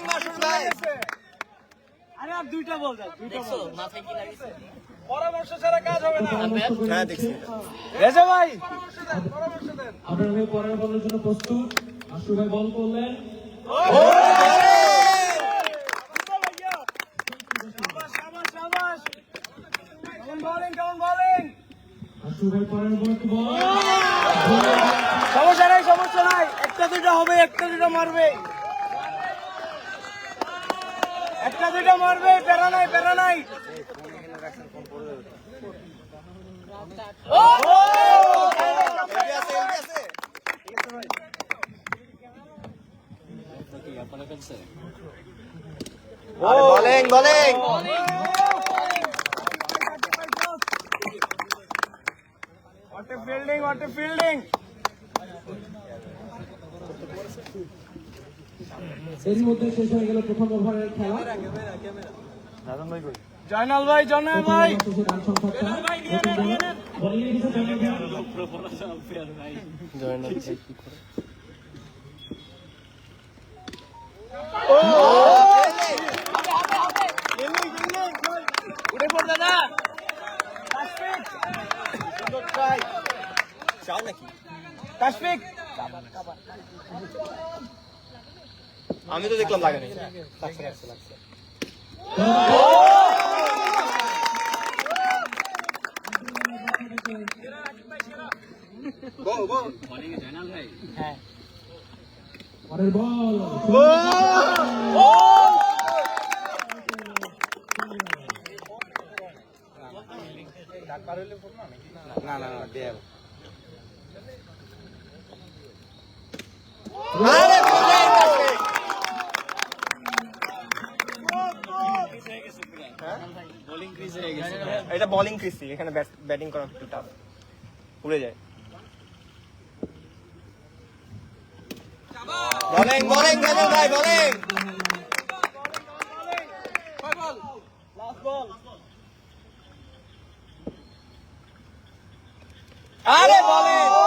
মাসুদ ভাই। আরে আর দুইটা বল দাও, দুইটা বল। মাথায় কি লাগিয়েছে? পরামর্শ ছাড়া কাজ হবে না। হ্যাঁ দেখছি। রেজা ভাই আপনারা পরের বলের জন্য প্রস্তুত? আশু ভাই বল করলেন। আশু ভাই পরের বল সমস্যা নাই, সমস্যা নাই, একটা দুইটা হবে, একটা দুইটা মারবে, একটা দুইটা মারবে, প্যারা নাই, প্যারা নাই। Bowling bowling. What a fielding, what a fielding. এর মধ্যে শেষ হয়ে গেল প্রথম ওভারের খেলা। জয়নাল ভাই, জয়নাল ভাই। রান সংখ্যা বলিং কিছু উঠে পড় দাদা। চাও নাকি? কাশফিক আমি তো দেখলাম লাগে নাই। পরের বল না না না দেব। এটা বোলিং ক্রিসি, এখানে ব্যাটিং করা একটু টাফ, উড়ে যায়। বোলিং বোলিং রাজু ভাই, বোলিং। আরে বোলিং।